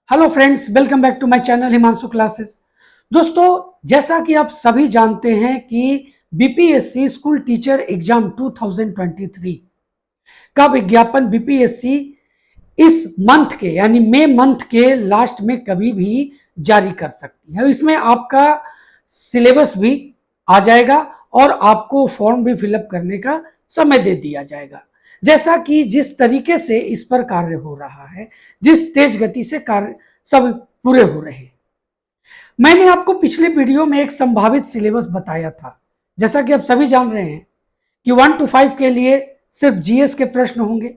Hello friends, welcome back to my channel Himanshu classes. दोस्तों, जैसा कि आप सभी जानते हैं कि बीपीएससी स्कूल टीचर एग्जाम 2023 का विज्ञापन बीपीएससी इस मंथ के यानी मई मंथ के लास्ट में कभी भी जारी कर सकती है। इसमें आपका सिलेबस भी आ जाएगा और आपको फॉर्म भी फिलअप करने का समय दे दिया जाएगा। जैसा कि जिस तरीके से इस पर कार्य हो रहा है, जिस तेज गति से कार्य सब पूरे हो रहे हैं, मैंने आपको पिछले वीडियो में एक संभावित सिलेबस बताया था। जैसा कि आप सभी जान रहे हैं कि 1 to 5 के लिए सिर्फ जीएस के प्रश्न होंगे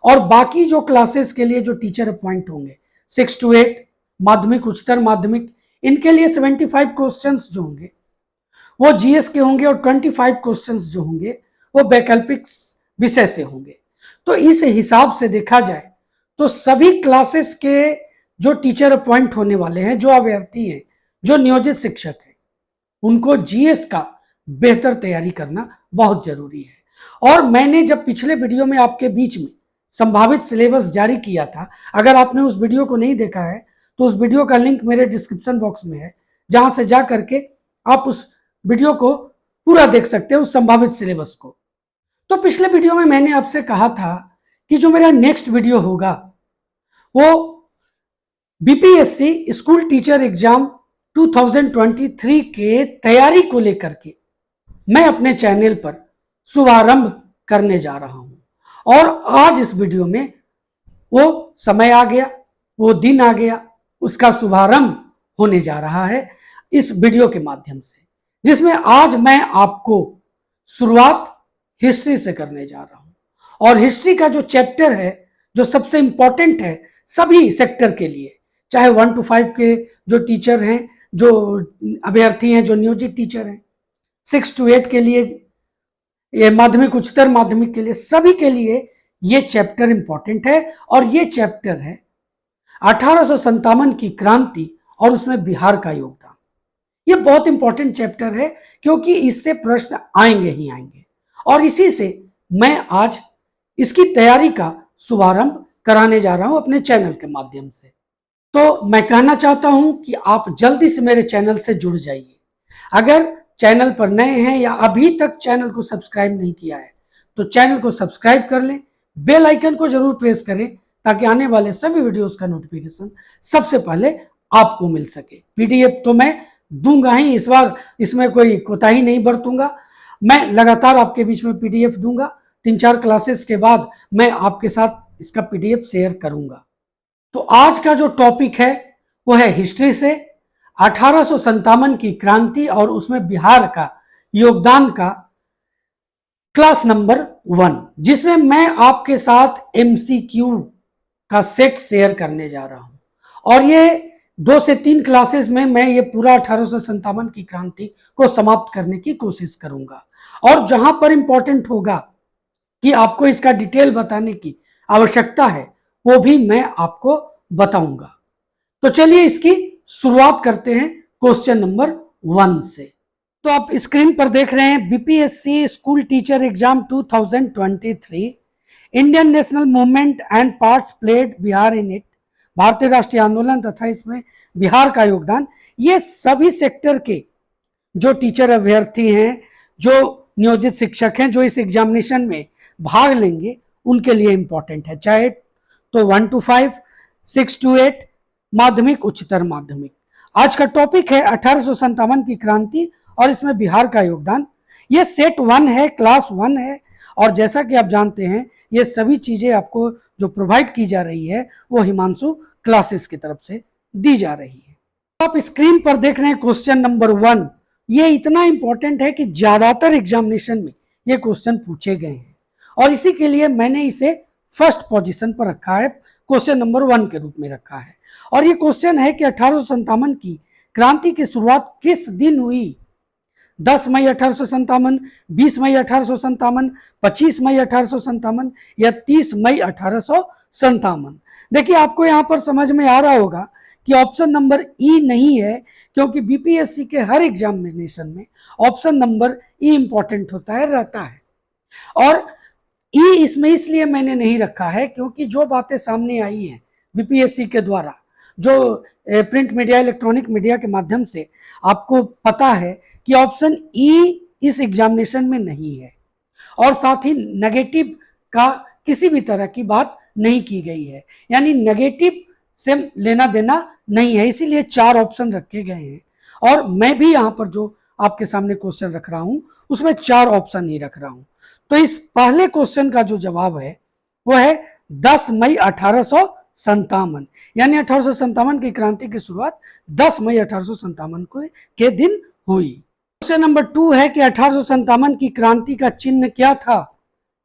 और बाकी जो क्लासेस के लिए जो टीचर अपॉइंट होंगे 6 to 8 माध्यमिक, उच्चतर माध्यमिक, इनके लिए 75 क्वेश्चंस जो होंगे वो जीएस के होंगे और 25 क्वेश्चंस जो होंगे वो वैकल्पिक विषय से होंगे। तो इस हिसाब से देखा जाए तो सभी क्लासेस के जो टीचर अपॉइंट होने वाले हैं, जो अभ्यर्थी हैं, जो नियोजित शिक्षक हैं, उनको जीएस का बेहतर तैयारी करना बहुत जरूरी है। और मैंने जब पिछले वीडियो में आपके बीच में संभावित सिलेबस जारी किया था, अगर आपने उस वीडियो को नहीं देखा है तो उस वीडियो का लिंक मेरे डिस्क्रिप्शन बॉक्स में है, जहां से जा करके आप उस वीडियो को पूरा देख सकते हैं, उस संभावित सिलेबस को। तो पिछले वीडियो में मैंने आपसे कहा था कि जो मेरा नेक्स्ट वीडियो होगा वो बीपीएससी स्कूल टीचर एग्जाम 2023 के तैयारी को लेकर के मैं अपने चैनल पर शुभारंभ करने जा रहा हूं। और आज इस वीडियो में वो समय आ गया, वो दिन आ गया, उसका शुभारंभ होने जा रहा है इस वीडियो के माध्यम से, जिसमें आज मैं आपको शुरुआत हिस्ट्री से करने जा रहा हूं। और हिस्ट्री का जो चैप्टर है, जो सबसे इंपॉर्टेंट है सभी सेक्टर के लिए, चाहे 1 to 5 के जो टीचर हैं, जो अभ्यर्थी हैं, जो नियोजित टीचर हैं, 6 to 8 के लिए, ये माध्यमिक, उच्चतर माध्यमिक के लिए, सभी के लिए ये चैप्टर इंपॉर्टेंट है। और ये चैप्टर है 1857 की क्रांति और उसमें बिहार का योगदान। ये बहुत इंपॉर्टेंट चैप्टर है क्योंकि इससे प्रश्न आएंगे ही आएंगे, और इसी से मैं आज इसकी तैयारी का शुभारंभ कराने जा रहा हूं अपने चैनल के माध्यम से। तो मैं कहना चाहता हूं कि आप जल्दी से मेरे चैनल से जुड़ जाइए। अगर चैनल पर नए हैं या अभी तक चैनल को सब्सक्राइब नहीं किया है तो चैनल को सब्सक्राइब कर लें, बेल आइकन को जरूर प्रेस करें ताकि आने वाले सभी वीडियोस का नोटिफिकेशन सबसे पहले आपको मिल सके। पीडीएफ तो मैं दूंगा ही, इस बार इसमें कोई कोताही नहीं बरतूंगा। मैं लगातार आपके बीच में पीडीएफ दूंगा। 3-4 क्लासेस के बाद मैं आपके साथ इसका पीडीएफ शेयर करूंगा। तो आज का जो टॉपिक है वो है हिस्ट्री से 1857 की क्रांति और उसमें बिहार का योगदान का क्लास नंबर 1, जिसमें मैं आपके साथ एमसीक्यू का सेट शेयर करने जा रहा हूं। और ये 2 से 3 क्लासेस में मैं ये पूरा 1857 की क्रांति को समाप्त करने की कोशिश करूंगा। और जहां पर इंपॉर्टेंट होगा कि आपको इसका डिटेल बताने की आवश्यकता है वो भी मैं आपको बताऊंगा। तो चलिए इसकी शुरुआत करते हैं क्वेश्चन नंबर 1 से। तो आप स्क्रीन पर देख रहे हैं BPSC school teacher exam 2023, Indian national movement and parts played Bihar in it, भारतीय राष्ट्रीय आंदोलन तथा इसमें बिहार का योगदान। ये सभी सेक्टर के जो टीचर अभ्यर्थी हैं, जो नियोजित शिक्षक हैं, जो इस एग्जामिनेशन में भाग लेंगे, उनके लिए इंपॉर्टेंट है, चाहे तो 1 to 5, 6 to 8, माध्यमिक, उच्चतर माध्यमिक। आज का टॉपिक है 1857 की क्रांति और इसमें बिहार का योगदान। ये सेट 1 है, क्लास 1 है। और जैसा कि आप जानते हैं ये सभी चीजें आपको जो प्रोवाइड की जा रही है वो हिमांशु क्लासेस की तरफ से दी जा रही है। आप स्क्रीन पर देख रहे हैं क्वेश्चन नंबर 1। ये इतना इंपॉर्टेंट है कि ज्यादातर एग्जामिनेशन में ये क्वेश्चन पूछे गए हैं और इसी के लिए मैंने इसे फर्स्ट पोजीशन पर रखा है, क्वेश्चन नंबर 1 के रूप में रखा है। और ये क्वेश्चन है कि 1857 की क्रांति की शुरुआत किस दिन हुई? 10 मई 1857, 20 मई 1857, 25 मई 1857 या 30 मई 1857? देखिए, आपको यहां पर समझ में आ रहा होगा कि ऑप्शन नंबर ई नहीं है, क्योंकि बीपीएससी के हर एग्जामिनेशन में ऑप्शन नंबर ई इंपॉर्टेंट होता है, रहता है। और ई इसमें इसलिए मैंने नहीं रखा है क्योंकि जो बातें सामने आई हैं बीपीएससी के द्वारा, जो प्रिंट मीडिया, इलेक्ट्रॉनिक मीडिया के माध्यम से आपको पता है कि ऑप्शन ई इस एग्जामिनेशन में नहीं है, और साथ ही नेगेटिव का किसी भी तरह की बात नहीं की गई है, यानी नेगेटिव से लेना देना नहीं है, इसीलिए 4 ऑप्शन रखे गए हैं। और मैं भी यहां पर जो आपके सामने क्वेश्चन रख रहा हूं उसमें 4 ऑप्शन ही रख रहा हूं। तो इस पहले क्वेश्चन का जो जवाब है वो है 10 मई 1857, यानी 1857 की क्रांति की शुरुआत 10 मई 1857 को के दिन हुई। क्वेश्चन नंबर 2 है कि 1857 की क्रांति का चिन्ह क्या था?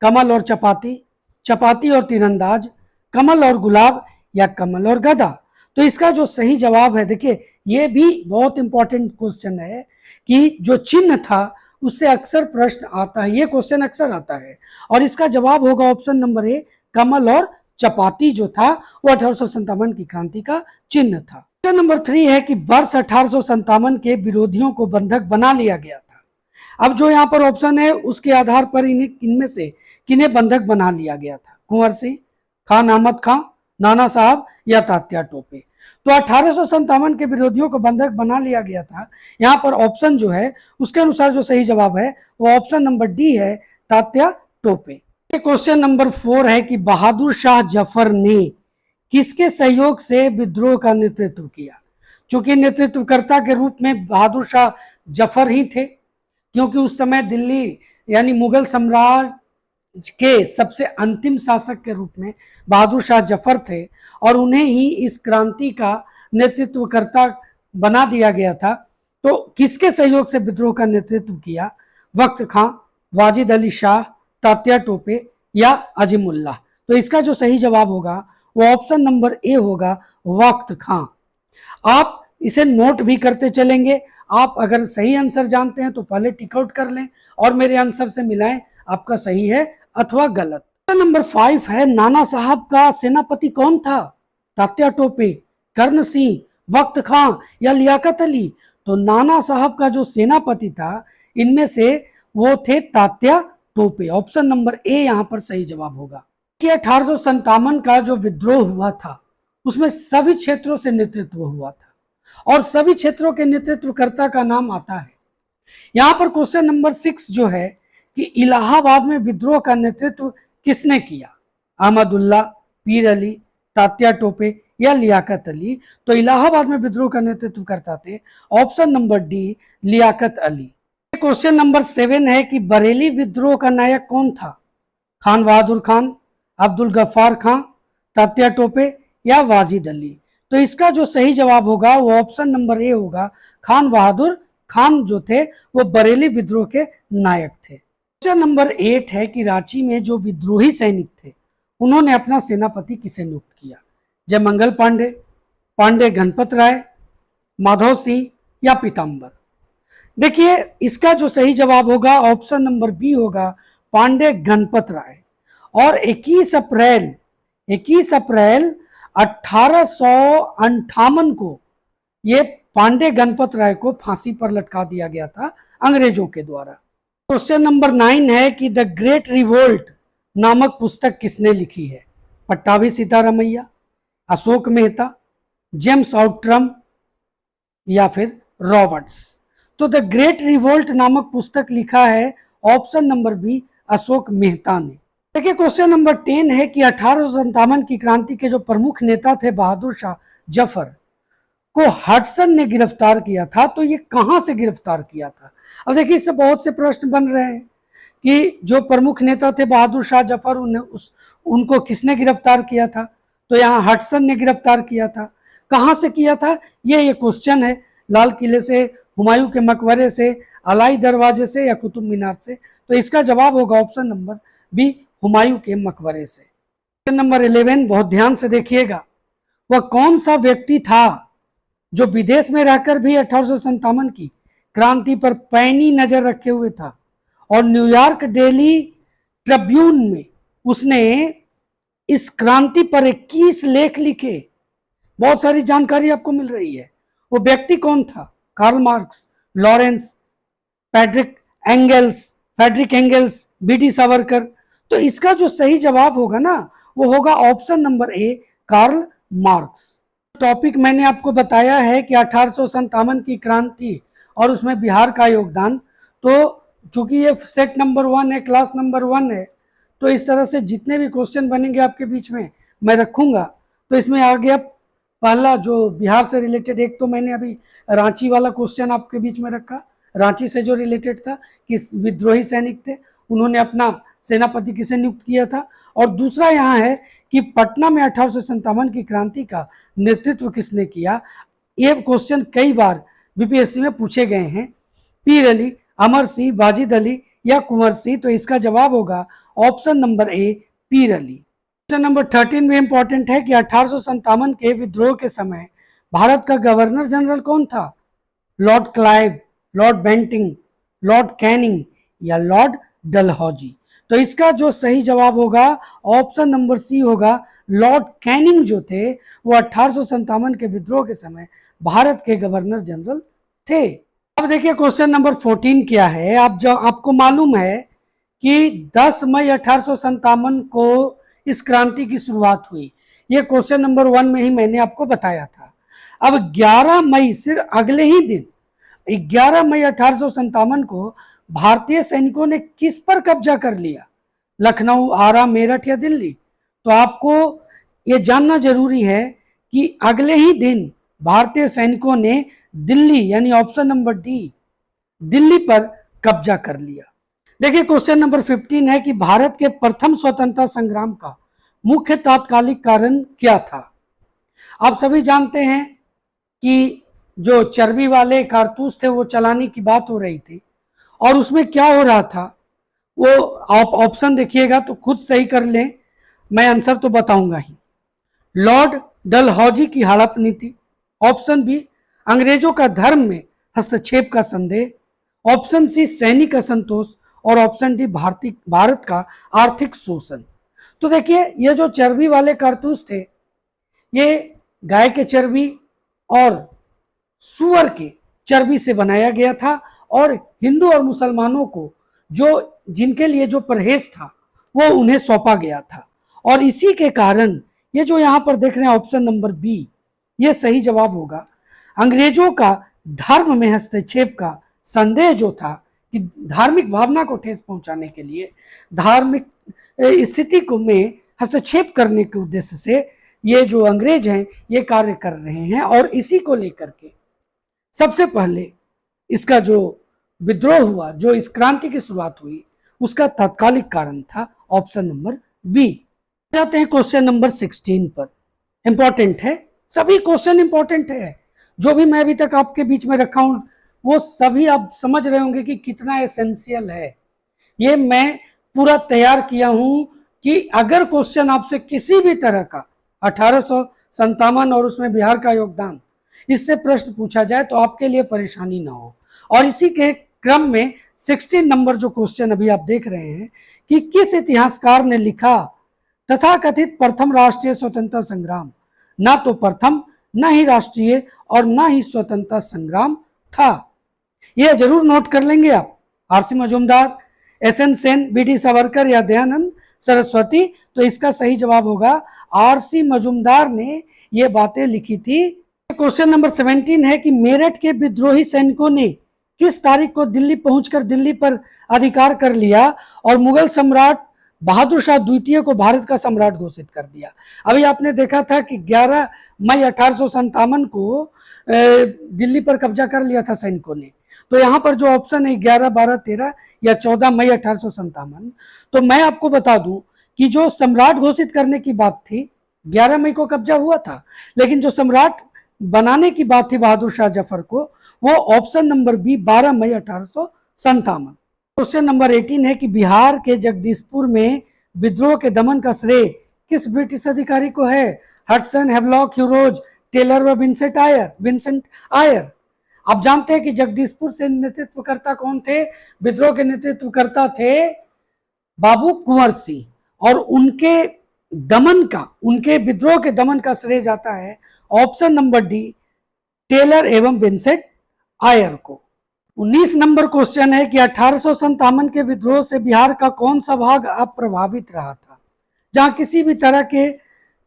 कमल और चपाती, चपाती और तीरंदाज, कमल और गुलाब, या कमल और गदा। तो इसका जो सही जवाब है, देखिए ये भी बहुत इंपॉर्टेंट क्वेश्चन है कि जो चिन्ह था उससे अक्सर प्रश्न आता है, ये क्वेश्चन अक्सर आता है, और इसका जवाब होगा ऑप्शन नंबर ए, कमल और चपाती जो था वो 1857 की क्रांति का चिन्ह था। क्वेश्चन नंबर 3 है कि वर्ष 1857 के विरोधियों को बंधक बना लिया गया था। अब जो यहाँ पर ऑप्शन है उसके आधार पर इनमें से किन्हें बंधक बना लिया गया था? कुंवर सिंह, खान अहमद खां, नाना साहब, या तात्या टोपे। तो 1857 के विरोधियों को बंधक बना लिया गया था। यहाँ पर ऑप्शन जो है उसके अनुसार जो सही जवाब है वो ऑप्शन नंबर डी है, तात्या टोपे। क्वेश्चन नंबर 4 है कि बहादुर शाह जफर ने किसके सहयोग से विद्रोह का नेतृत्व किया? चूंकि नेतृत्वकर्ता के रूप में बहादुर शाह जफर ही थे, क्योंकि उस समय दिल्ली यानी मुगल साम्राज्य के सबसे अंतिम शासक के रूप में बहादुर शाह जफर थे, और उन्हें ही इस क्रांति का नेतृत्वकर्ता बना दिया गया था। तो किसके सहयोग से विद्रोह का नेतृत्व किया? वक्त खां, वाजिद अली शाह, तात्या टोपे, या अजीमुल्लाह। तो इसका जो सही जवाब होगा वो ऑप्शन नंबर ए होगा, वक्त खां। आप इसे नोट भी करते चलेंगे। आप अगर सही आंसर जानते हैं तो पहले टिक आउट कर लें और मेरे आंसर से मिलाएं आपका सही है अथवा गलत। नंबर 5 है, नाना साहब का सेनापति कौन था? तात्या टोपे, कर्ण सिंह, वक्त खां, या लियाकत अली। तो नाना साहब का जो सेनापति था इनमें से वो थे तात्या टोपे। ऑप्शन नंबर ए यहां पर सही जवाब होगा। कि 1857 का जो विद्रोह हुआ था उसमें सभी क्षेत्रों से नेतृत्व हुआ था, और सभी क्षेत्रों के नेतृत्वकर्ता का नाम आता है। यहां पर क्वेश्चन नंबर 6 जो है कि इलाहाबाद में विद्रोह का नेतृत्व किसने किया? अहमदुल्ला, पीर अली, तात्या टोपे, या लियाकत अली। तो इलाहाबाद में विद्रोह का नेतृत्व करता थे option number D, Liaquat Ali. Question number 7 है कि बरेली विद्रोह का नायक कौन था? खान बहादुर खान, अब्दुल गफ्फार खां, तात्या टोपे, या वाजिद अली। तो इसका जो सही जवाब होगा वो ऑप्शन नंबर ए होगा, खान बहादुर खान जो थे वो बरेली विद्रोह के नायक थे। क्वेश्चन नंबर 8 है कि रांची में जो विद्रोही सैनिक थे उन्होंने अपना सेनापति किसे नियुक्त किया? जयमंगल पांडे, पांडे गणपत राय, माधव सिंह, या पीताम्बर। देखिए इसका जो सही जवाब होगा ऑप्शन नंबर बी होगा, पांडे गणपत राय। और 21 अप्रैल 1858 को ये पांडे गणपत राय को फांसी पर लटका दिया गया था अंग्रेजों के द्वारा। क्वेश्चन नंबर 9 है कि द ग्रेट रिवोल्ट नामक पुस्तक किसने लिखी है? पट्टाभी सीतारामैया, अशोक मेहता, जेम्स आउट्रम, या फिर रॉबर्ट्स। तो द ग्रेट रिवोल्ट नामक पुस्तक लिखा है option number B, Ashok Mehta ने। देखिए क्वेश्चन नंबर 10 है कि 1857 की क्रांति के जो प्रमुख नेता थे बहादुर शाह जफर को हडसन ने गिरफ्तार किया था। तो ये कहां से गिरफ्तार किया था? अब देखिए इससे बहुत से प्रश्न बन रहे हैं कि जो प्रमुख नेता थे बहादुर शाह जफर उनको किसने गिरफ्तार किया था? तो यहाँ हडसन ने गिरफ्तार किया था। कहां से किया था ये क्वेश्चन है। लाल किले से, हुमायूं के मकबरे से, अलाई दरवाजे से, या कुतुब मीनार से। तो इसका जवाब होगा ऑप्शन नंबर बी, हुमायूं के मकबरे से। क्वेश्चन नंबर 11 बहुत ध्यान से देखिएगा, वह कौन सा व्यक्ति था जो विदेश में रहकर भी 1857 की क्रांति पर पैनी नजर रखे हुए था, और न्यूयॉर्क डेली ट्रिब्यून में उसने इस क्रांति पर 21 लेख लिखे? बहुत सारी जानकारी आपको मिल रही है। वो व्यक्ति कौन था? Karl Marx, Lawrence, Frederick Engels, BD. Savarkar. तो इसका जो सही जवाब होगा ना वो होगा option number A, Karl Marx. Topic मैंने आपको बताया है कि 1857 की क्रांति और उसमें बिहार का योगदान। तो चूंकि ये सेट नंबर 1 है, क्लास नंबर 1 है, तो इस तरह से जितने भी क्वेश्चन बनेंगे आपके बीच में मैं रखूंगा। तो इसमें आ गया पहला जो बिहार से रिलेटेड, एक तो मैंने अभी रांची वाला क्वेश्चन आपके बीच में रखा, रांची से जो रिलेटेड था कि विद्रोही सैनिक थे, उन्होंने अपना सेनापति किसे नियुक्त किया था। और दूसरा यहाँ है कि पटना में 1857 की क्रांति का नेतृत्व किसने किया। ये क्वेश्चन कई बार बीपीएससी में पूछे गए हैं। पीर अली, अमर सिंह, वाजिद अली या कुंवर सिंह। तो इसका जवाब होगा ऑप्शन नंबर ए, पीर अली। क्वेश्चन नंबर 13 में इंपॉर्टेंट है कि 1857 के विद्रोह के समय भारत का गवर्नर जनरल कौन था। Lord Clive, Lord Bentinck, Lord Canning या लॉर्ड डलहौजी। तो इसका जो सही जवाब होगा ऑप्शन नंबर सी होगा। लॉर्ड कैनिंग जो थे वो 1857 के विद्रोह के समय भारत के गवर्नर जनरल थे। अब देखिए क्वेश्चन नंबर 14 क्या है। आपको मालूम है कि 10 मई 1857 को इस क्रांति की शुरुआत हुई। ये क्वेश्चन नंबर 1 में ही मैंने आपको बताया था। अब 11 मई, सिर्फ अगले ही दिन 11 मई 1857 को भारतीय सैनिकों ने किस पर कब्जा कर लिया। लखनऊ, आरा, मेरठ या दिल्ली। तो आपको ये जानना जरूरी है कि अगले ही दिन भारतीय सैनिकों ने दिल्ली, यानी ऑप्शन नंबर डी, दिल्ली पर कब्जा कर लिया। देखिए क्वेश्चन नंबर 15 है कि भारत के प्रथम स्वतंत्रता संग्राम का मुख्य तात्कालिक कारण क्या था। आप सभी जानते हैं कि जो चर्बी वाले कारतूस थे वो चलाने की बात हो रही थी, और उसमें क्या हो रहा था वो आप ऑप्शन देखिएगा तो खुद सही कर लें, मैं आंसर तो बताऊंगा ही। लॉर्ड डलहौजी की हड़प नीति, ऑप्शन बी अंग्रेजों का धर्म में हस्तक्षेप का संदेह, ऑप्शन सी सैनिक असंतोष, और ऑप्शन डी भारत का आर्थिक शोषण। तो देखिए ये जो चर्बी वाले कारतूस थे ये गाय के चर्बी और सुअर के चर्बी से बनाया गया था, और हिंदू और मुसलमानों को जिनके लिए जो परहेज था वो उन्हें सौंपा गया था। और इसी के कारण ये जो यहाँ पर देख रहे हैं ऑप्शन नंबर बी, ये सही जवाब होगा। अंग्रेजों का धर्म में हस्तक्षेप का संदेह जो था कि धार्मिक भावना को ठेस पहुंचाने के लिए, धार्मिक स्थिति को में हस्तक्षेप करने के उद्देश्य से ये जो अंग्रेज हैं ये कार्य कर रहे हैं। और इसी को लेकर के सबसे पहले इसका जो विद्रोह हुआ, जो इस क्रांति की शुरुआत हुई, उसका तात्कालिक कारण था ऑप्शन नंबर बी। जाते हैं क्वेश्चन नंबर 16 पर। इंपॉर्टेंट है, सभी क्वेश्चन इंपॉर्टेंट है। जो भी मैं अभी तक आपके बीच में रखा हूं वो सभी आप समझ रहे होंगे कि कितना एसेंशियल है। ये मैं पूरा तैयार किया हूं कि अगर क्वेश्चन आपसे किसी भी तरह का 1857 और उसमें बिहार का योगदान, इससे प्रश्न पूछा जाए तो आपके लिए परेशानी ना हो। और इसी के क्रम में 16 नंबर जो क्वेश्चन अभी आप देख रहे हैं कि किस इतिहासकार ने लिखा तथाकथित प्रथम राष्ट्रीय स्वतंत्रता संग्राम ना तो प्रथम, ना ही राष्ट्रीय और ना ही स्वतंत्रता संग्राम था। यह जरूर नोट कर लेंगे आप। RC Majumdar, SN Sen, BD Savarkar या दयानंद सरस्वती। तो इसका सही जवाब होगा आरसी मजूमदार ने ये बातें लिखी थी। क्वेश्चन नंबर 17 है कि मेरठ के विद्रोही सैनिकों ने किस तारीख को दिल्ली पहुंचकर दिल्ली पर अधिकार कर लिया और मुगल सम्राट बहादुर शाह द्वितीय को भारत का सम्राट घोषित कर दिया। अभी आपने देखा था कि 11 मई 1857 को दिल्ली पर कब्जा कर लिया था सैनिकों ने। तो यहाँ पर जो ऑप्शन है 11, 12, 13 या 14 मई 1857, तो मैं आपको बता दूं कि जो सम्राट घोषित करने की बात थी 11 मई को कब्जा हुआ था, लेकिन जो सम्राट बनाने की बात थी बहादुर शाह जफर को, वो ऑप्शन नंबर बी 12 मई 1857। क्वेश्चन नंबर 18 है कि बिहार के जगदीशपुर में विद्रोह के दमन का श्रेय किस ब्रिटिश अधिकारी को है। हडसन, हेवलॉक, ह्यूरोज, टेलर व विंसेंट आयर। आप जानते हैं कि जगदीशपुर से नेतृत्वकर्ता कौन थे। विद्रोह के नेतृत्वकर्ता थे बाबू कुंवर सिंह, और उनके विद्रोह के दमन का श्रेय जाता है ऑप्शन नंबर डी, टेलर एवं विंसेंट आयर को। 19 नंबर क्वेश्चन है कि 1857 के विद्रोह से बिहार का कौन सा भाग अप्रभावित रहा था, जहां किसी भी तरह के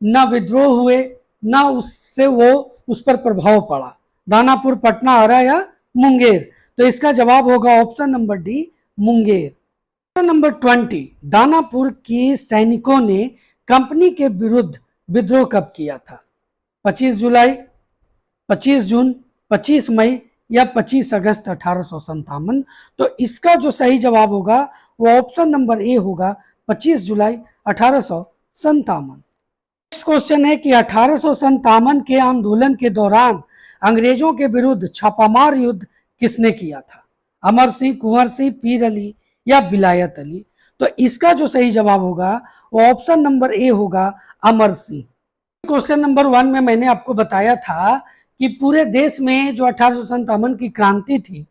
न विद्रोह हुए, ना उससे वो उस पर प्रभाव पड़ा। दानापुर, पटना, आरा या मुंगेर? तो इसका जवाब होगा option number D, Munger. Question number 20, Danapur की सैनिकों ने कंपनी के विरुद्ध विद्रोह कब किया था? 25 जुलाई, 25 जून, 25 मई या 25 अगस्त 1857? तो इसका जो सही जवाब होगा वो ऑप्शन नंबर ए होगा, 25 जुलाई 1857। नेक्स्ट क्वेश्चन है कि 1857 के आंदोलन के दौरान अंग्रेजों के विरुद्ध छापामार युद्ध किसने किया था? अमर सिंह, कुंवर सिंह, पीर अली या विलायत अली? तो इसका जो सही जवाब होगा वो ऑप्शन नंबर ए होगा, अमर सिंह। क्वेश्चन नंबर 1 में मैंने आपको बताया था कि पूरे देश में जो 1857 की क्रांति थी,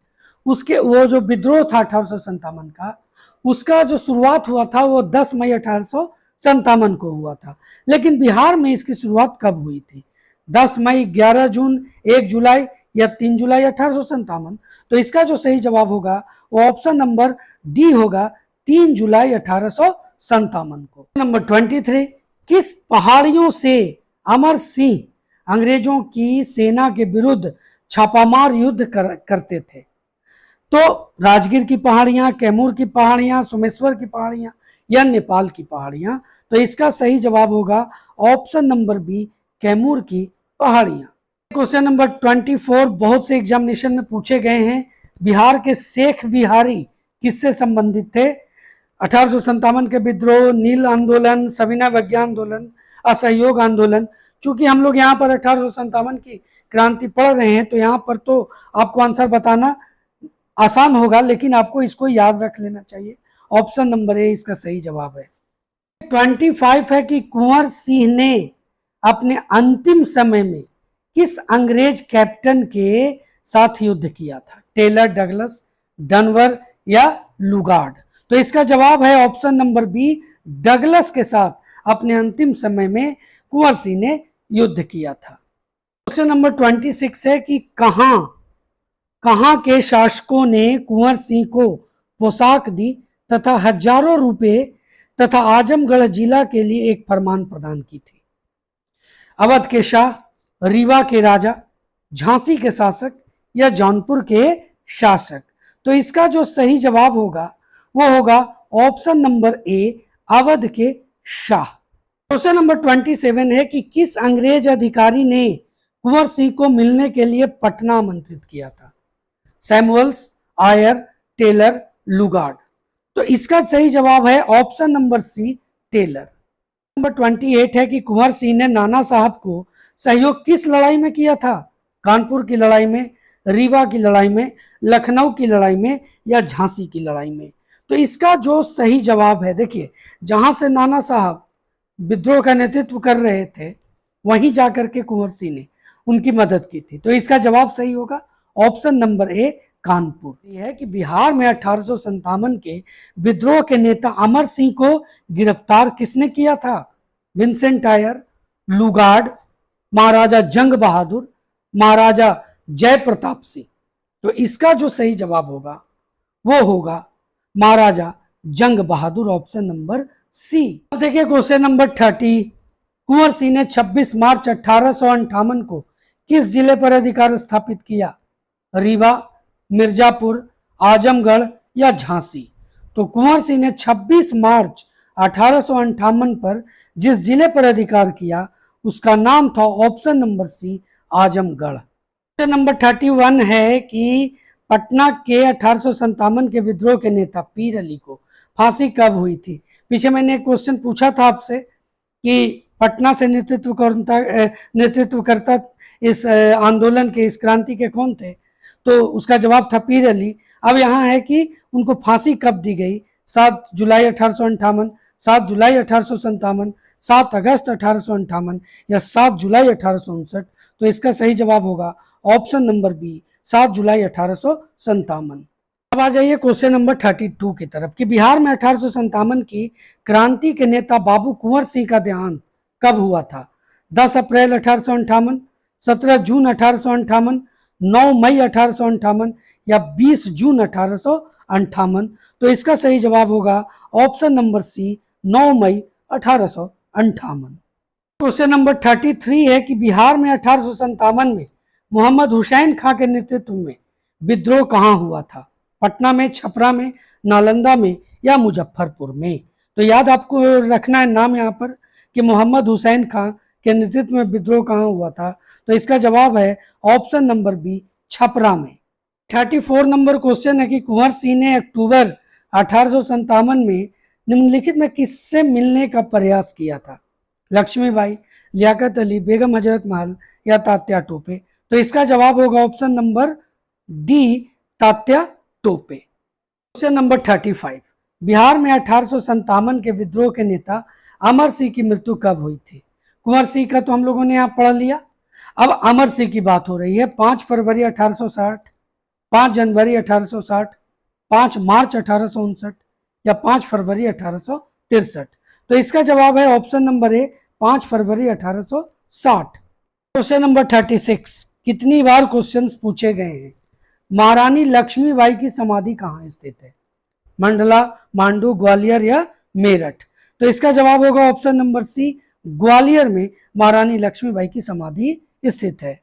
उसके वो जो विद्रोह था 1857 का, उसका जो शुरुआत हुआ था वो 10 मई 1857 को हुआ था। लेकिन बिहार में इसकी शुरुआत कब हुई थी? 10 मई, 11 जून, 1 जुलाई या 3 जुलाई 1857? तो इसका जो सही जवाब होगा वो ऑप्शन नंबर डी होगा, 3 जुलाई 1857 को। नंबर 23, किस पहाड़ियों से अमर सिंह अंग्रेजों की सेना के विरुद्ध छापामार युद्ध करते थे? तो राजगीर की पहाड़ियां, कैमूर की पहाड़ियां, सोमेश्वर की पहाड़ियां या नेपाल की पहाड़ियां? तो इसका सही जवाब होगा ऑप्शन नंबर बी, कैमूर की पहाड़ियां। क्वेश्चन नंबर 24 बहुत से एग्जामिनेशन में पूछे गए हैं। बिहार के शेख बिहारी किससे संबंधित थे? 1857 के विद्रोह, नील आंदोलन, सविनय अवज्ञा आंदोलन, असहयोग आंदोलन? चूंकि हम लोग यहाँ पर 1857 की क्रांति पढ़ रहे हैं तो यहाँ पर तो आपको आंसर बताना आसान होगा, लेकिन आपको इसको याद रख लेना चाहिए। ऑप्शन नंबर ए इसका सही जवाब है। 25 है कि कुंवर सिंह ने अपने अंतिम समय में किस अंग्रेज कैप्टन के साथ युद्ध किया था? टेलर, डगलस, डनवर या लुगार्ड? तो इसका जवाब है ऑप्शन नंबर बी, डगलस के साथ अपने अंतिम समय में कुंवर सिंह ने युद्ध किया था। क्वेश्चन नंबर 26 है कि कहां के शासकों ने कुंवर सिंह को पोशाक दी तथा हजारों रुपए तथा आजमगढ़ जिला के लिए एक फरमान प्रदान की थी? अवध के शाह, रीवा के राजा, झांसी के शासक या जौनपुर के शासक? तो इसका जो सही जवाब होगा वो होगा ऑप्शन नंबर ए, अवध के शाह। क्वेश्चन नंबर 27 है कि किस अंग्रेज अधिकारी ने कुंवर सिंह को मिलने के लिए पटना आमंत्रित किया था? Samuels, Eyre, Taylor, Lugard? तो इसका सही जवाब है option number C, Taylor. Number 28 है कि कुंवर सिंह ने नाना साहब को सहयोग किस लड़ाई में किया था? कानपुर की लड़ाई में, रीवा की लड़ाई में, लखनऊ की लड़ाई में या झांसी की लड़ाई में? तो इसका जो सही जवाब है, देखिए जहां से नाना साहब विद्रोह का नेतृत्व कर रहे थे वहीं जाकर के कुंवर सिंह ने उनकी मदद की थी। तो इसका जवाब सही होगा ऑप्शन नंबर ए, कानपुर। यह है कि बिहार में 1857 के विद्रोह के नेता अमर सिंह को गिरफ्तार किसने किया था? विंसेंट आयर, लुगार्ड, महाराजा जंग बहादुर, महाराजा जयप्रताप सिंह? तो इसका जो सही जवाब होगा वो होगा महाराजा जंग बहादुर, ऑप्शन नंबर सी। अब देखिए क्वेश्चन नंबर 30, कुंवर सिंह ने 26 मार्च 1858 को किस जिले पर अधिकार स्थापित किया? रीवा, मिर्जापुर, आजमगढ़ या झांसी? तो कुंवर सिंह ने 26 मार्च 1858 पर जिस जिले पर अधिकार किया उसका नाम था option number C, Azamgarh. Question number 31 है कि पटना के 1857 के विद्रोह के नेता पीर अली को फांसी कब हुई थी? पीछे मैंने एक क्वेश्चन पूछा था आपसे कि पटना से नेतृत्व करता इस आंदोलन के, इस क्रांति के कौन थे? तो उसका जवाब था पीर अली। अब यहाँ है कि उनको फांसी कब दी गई? 7 जुलाई 1858, 7 जुलाई 1857, 7 अगस्त 1858 या 7 जुलाई 1859? तो इसका सही जवाब होगा ऑप्शन नंबर बी, 7 जुलाई 1857। अब आ जाइए क्वेश्चन नंबर 32 की तरफ कि बिहार में 1857 की क्रांति के नेता बाबू कुंवर सिंह का देहांत कब हुआ था? 10 अप्रैल 1858, 17 जून 1858, 9 मई 1858 या 20 जून 1858? तो इसका सही जवाब होगा ऑप्शन नंबर सी, 9 मई 1858। क्वेश्चन नंबर 33 है कि बिहार में 1857 में मोहम्मद हुसैन खां के नेतृत्व में विद्रोह कहाँ हुआ था? पटना में, छपरा में, नालंदा में या मुजफ्फरपुर में? तो याद आपको रखना है नाम यहाँ पर कि मोहम्मद हुसैन खां के नेतृत्व में विद्रोह कहाँ हुआ था। तो इसका जवाब है ऑप्शन नंबर बी, छपरा में। 34 नंबर क्वेश्चन है कि कुंवर सिंह ने अक्टूबर 1857 में निम्नलिखित में किससे मिलने का प्रयास किया था? लक्ष्मीबाई, लियाकत अली, बेगम हजरत महल या तात्या टोपे? तो इसका जवाब होगा option number D, Tatya Tope. Question number 35, Bihar में 1857 के विद्रोह के नेता अमर सिंह की मृत्यु कब हुई थी? कुंवर सिंह का तो हम लोगों ने यहाँ पढ़ लिया, अब अमर सिंह की बात हो रही है। 5 फरवरी 1860, 5 जनवरी 1860, 5 मार्च 1859 या 5 फरवरी 1863? तो इसका जवाब है ऑप्शन नंबर ए, 5 फरवरी 1860। क्वेश्चन नंबर 36, कितनी बार क्वेश्चंस पूछे गए हैं? महारानी लक्ष्मीबाई की समाधि कहाँ स्थित है? मंडला, मांडू, ग्वालियर या मेरठ? तो इसका जवाब होगा ऑप्शन नंबर सी, ग्वालियर में महारानी लक्ष्मीबाई की समाधि स्थित है।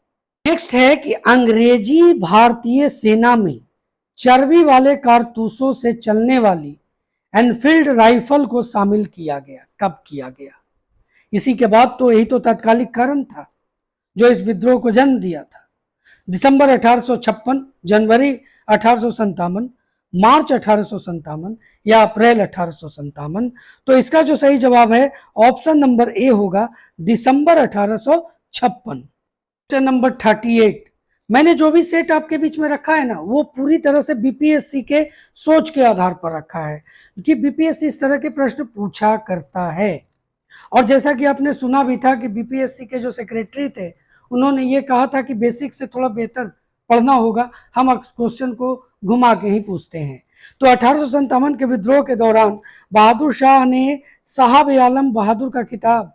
नेक्स्ट है कि अंग्रेजी भारतीय सेना में चर्बी वाले कारतूसों से चलने वाली एनफील्ड राइफल को शामिल किया गया, कब किया गया? इसी के बाद तो यही तो तात्कालिक कारण था जो इस विद्रोह को जन्म दिया था। दिसंबर 1856, जनवरी 1857, मार्च 1857 या अप्रैल 1857? तो इसका जो सही जवाब है ऑप्शन नंबर ए होगा, दिसंबर 1856। क्वेश्चन नंबर 38, मैंने जो भी सेट आपके बीच में रखा है ना, वो पूरी तरह से बीपीएससी के सोच के आधार पर रखा है कि बीपीएससी इस तरह के प्रश्न पूछा करता है। और जैसा कि आपने सुना भी था कि बीपीएससी के जो सेक्रेटरी थे उन्होंने ये कहा था कि बेसिक से थोड़ा बेहतर पढ़ना होगा, हम क्वेश्चन को घुमा के ही पूछते हैं। तो 1857 के विद्रोह के दौरान बहादुर शाह ने साहब आलम बहादुर का खिताब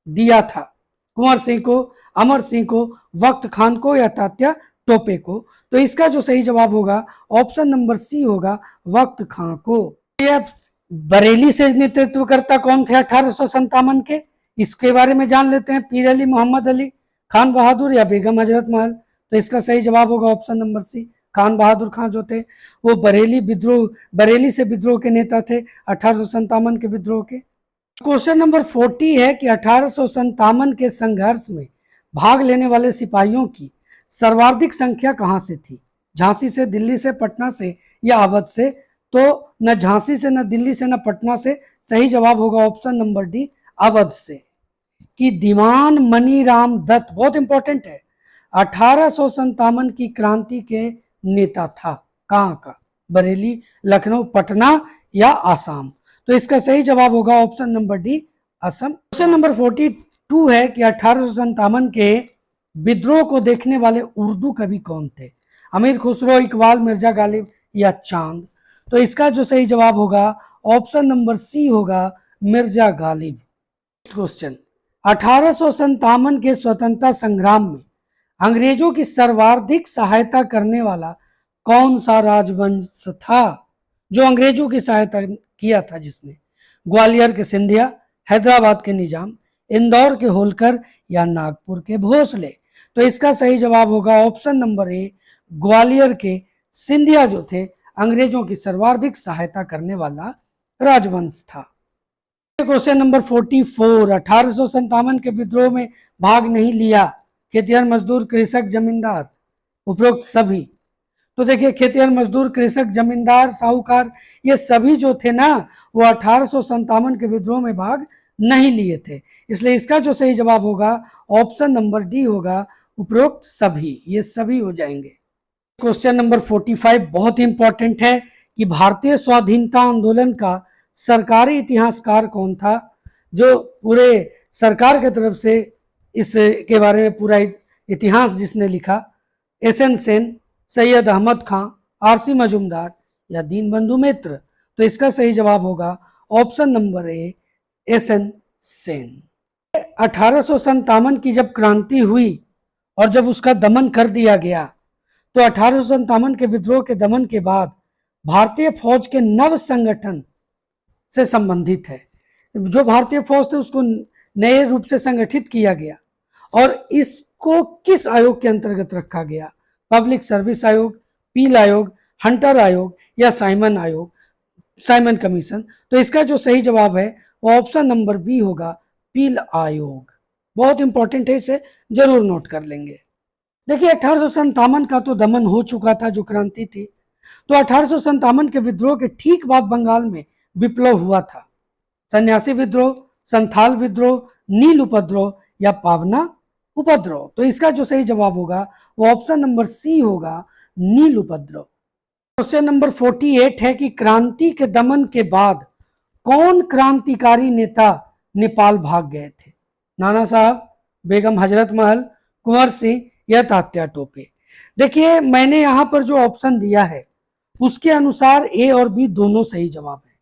दिया था कुंवर सिंह को, अमर सिंह को, वक्त खान को या तात्या टोपे को? तो इसका जो सही जवाब होगा ऑप्शन नंबर सी होगा, वक्त खान को। ये बरेली से नेतृत्वकर्ता कौन थे 1857 के? इसके बारे में जान लेते हैं। पीर अली मोहम्मद अली, खान बहादुर या बेगम हजरत महल? तो इसका सही जवाब होगा ऑप्शन नंबर सी, खान बहादुर खान जो थे वो बरेली से विद्रोह के नेता थे 1857 के विद्रोह के। क्वेश्चन नंबर 40 है कि 1857 के संघर्ष में भाग लेने वाले सिपाहियों की सर्वाधिक संख्या कहां से थी? झांसी से, दिल्ली से, पटना से या अवध से? तो न झांसी से, न दिल्ली से, न पटना से। सही जवाब होगा ऑप्शन नंबर डी, अवध से। कि दीवान मनीराम दत्त, बहुत इंपॉर्टेंट है, 1857 की क्रांति के नेता था। कहां का? बरेली, लखनऊ, पटना या आसाम? तो इसका सही जवाब होगा option number D, Assam. Question number 42 है कि 1857 के विद्रोह को देखने वाले उर्दू कवि कौन थे? अमीर खुसरो, इकबाल, मिर्जा गालिब या चांद? तो इसका जो सही जवाब होगा ऑप्शन नंबर सी होगा, मिर्जा गालिब। क्वेश्चन, 1857 के स्वतंत्रता संग्राम में अंग्रेजों की सर्वाधिक सहायता करने वाला कौन सा राजवंश था? जो अंग्रेजों की सहायता किया था जिसने? ग्वालियर के सिंधिया, हैदराबाद के निजाम, इंदौर के होलकर या नागपुर के भोसले? तो इसका सही जवाब होगा ऑप्शन नंबर ए, ग्वालियर के सिंधिया जो थे अंग्रेजों की सर्वाधिक सहायता करने वाला राजवंश था। क्वेश्चन नंबर 44, 1857 के विद्रोह में भाग नहीं लिया खेतिहर, मजदूर, कृषक, जमींदार, उपरोक्त सभी? तो देखिए, खेतिहर, मजदूर, कृषक, जमींदार, साहूकार, ये सभी जो थे ना वो 1857 के विद्रोह में भाग नहीं लिए थे। इसलिए इसका जो सही जवाब होगा ऑप्शन नंबर डी होगा, उपरोक्त सभी, ये सभी हो जाएंगे। क्वेश्चन नंबर 45 बहुत इंपॉर्टेंट है कि भारतीय स्वाधीनता आंदोलन का सरकारी इतिहासकार कौन था? जो पूरे सरकार की तरफ से इसके बारे में पूरा इतिहास जिसने लिखा? एसएन सेन, सैयद अहमद खां, आरसी मजूमदार या दीनबंधु मित्र? तो इसका सही जवाब होगा option number A, S N Sen. 1857 की जब क्रांति हुई और जब उसका दमन कर दिया गया तो 1857 के विद्रोह के दमन के बाद भारतीय फौज के नव संगठन से संबंधित है। जो भारतीय फौज थे उसको नए रूप से संगठित किया गया और इसको किस आयोग के अंतर्गत रखा गया? पब्लिक सर्विस आयोग, पील आयोग, हंटर आयोग या साइमन आयोग, साइमन कमीशन? तो इसका जो सही जवाब है वो ऑप्शन नंबर बी होगा, पील आयोग। बहुत इंपॉर्टेंट है, इसे जरूर नोट कर लेंगे। देखिए 1857 का तो दमन हो चुका था, जो क्रांति थी। तो 1857 के विद्रोह के ठीक बाद बंगाल में विप्लव हुआ था। सन्यासी विद्रोह, संथाल विद्रोह, नील उपद्रव या पावना उपद्रव? तो इसका जो सही जवाब होगा वो ऑप्शन नंबर सी होगा, नील उपद्रव। क्वेश्चन नंबर 48 है कि क्रांति के दमन के बाद कौन क्रांतिकारी नेता नेपाल भाग गए थे? नाना साहब, बेगम हजरत महल, कुंवर सिंह या तात्या टोपे? देखिए मैंने यहां पर जो ऑप्शन दिया है उसके अनुसार ए और बी दोनों सही जवाब है।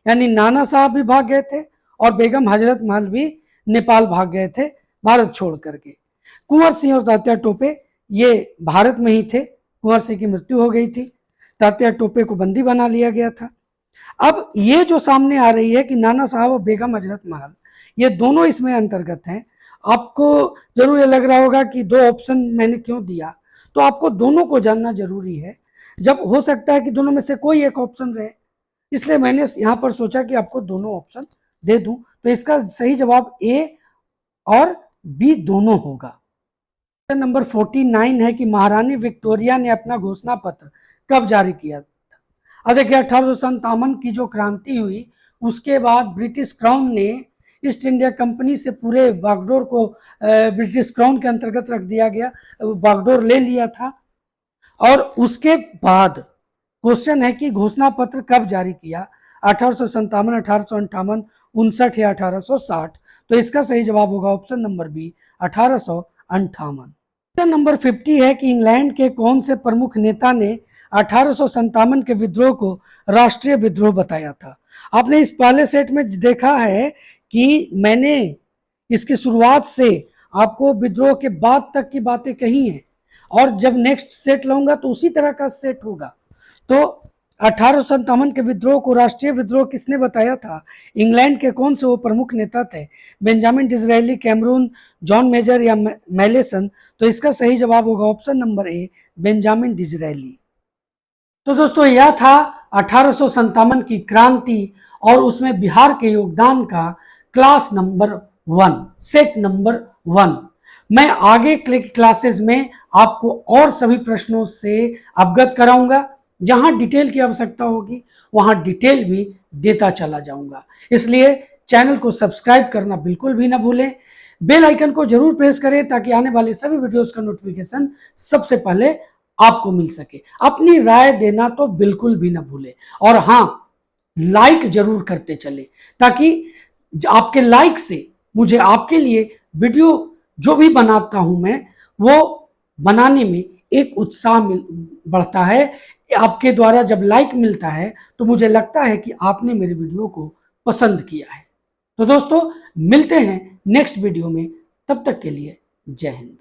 यानी नाना साहब भी भाग गए थे और बेगम हजरत महल भी नेपाल भाग गए थे, भारत छोड़ करके। कुंवर सिंह और तात्या टोपे ये भारत में ही थे। कुंवर सिंह की मृत्यु हो गई थी, तात्या टोपे को बंदी बना लिया गया था। अब ये जो सामने आ रही है कि नाना साहब और बेगम हजरत महल, ये दोनों इसमें अंतर्गत हैं। आपको जरूर ये लग रहा होगा कि दो ऑप्शन मैंने क्यों दिया, तो आपको दोनों को जानना जरूरी है। जब हो सकता है कि दोनों में से कोई एक ऑप्शन रहे, इसलिए मैंने यहाँ पर सोचा कि आपको दोनों ऑप्शन दे दूं। तो इसका सही जवाब ए और बी दोनों होगा। नंबर 49 है कि महारानी विक्टोरिया ने अपना घोषणा पत्र कब जारी किया था? अब देखिए 1857 की जो क्रांति हुई उसके बाद ब्रिटिश क्राउन ने ईस्ट इंडिया कंपनी से पूरे बागडोर को ब्रिटिश क्राउन के अंतर्गत रख दिया गया, बागडोर ले लिया था। और उसके बाद क्वेश्चन है कि घोषणा पत्र कब जारी किया? 1857, 1858, 59 या 1860? तो इसका सही जवाब होगा option number B, 1858। Question number 50 है कि इंग्लैंड के कौन से प्रमुख नेता ने 1857 के विद्रोह को राष्ट्रीय विद्रोह बताया था? आपने इस पहले सेट में देखा है कि मैंने इसकी शुरुआत से आपको विद्रोह के बाद तक की बातें कही हैं, और जब नेक्स्ट सेट लाऊंगा तो उसी तरह का सेट होगा। तो 1857 के विद्रोह को राष्ट्रीय विद्रोह किसने बताया था? इंग्लैंड के कौन से वो प्रमुख नेता थे? Benjamin Disraeli, Cameroon, John major या मैलेसन? तो इसका सही जवाब होगा ऑप्शन नंबर ए, बेंजामिन डिज़रायली। तो दोस्तों यह था 1857 की क्रांति और उसमें बिहार के योगदान का क्लास नंबर 1, सेट नंबर 1। मैं आगे क्लासेस में आपको और सभी प्रश्नों से अवगत कराऊंगा। जहां डिटेल की आवश्यकता होगी वहां डिटेल भी देता चला जाऊंगा। इसलिए चैनल को सब्सक्राइब करना बिल्कुल भी ना भूलें। बेल आइकन को जरूर प्रेस करें ताकि आने वाले सभी वीडियोस का नोटिफिकेशन सबसे पहले आपको मिल सके। अपनी राय देना तो बिल्कुल भी ना भूलें, और हाँ, लाइक जरूर करते चले ताकि आपके लाइक से मुझे आपके लिए वीडियो जो भी बनाता हूं मैं वो बनाने में एक उत्साह बढ़ता है। आपके द्वारा जब लाइक मिलता है तो मुझे लगता है कि आपने मेरे वीडियो को पसंद किया है। तो दोस्तों मिलते हैं नेक्स्ट वीडियो में, तब तक के लिए जय हिंद।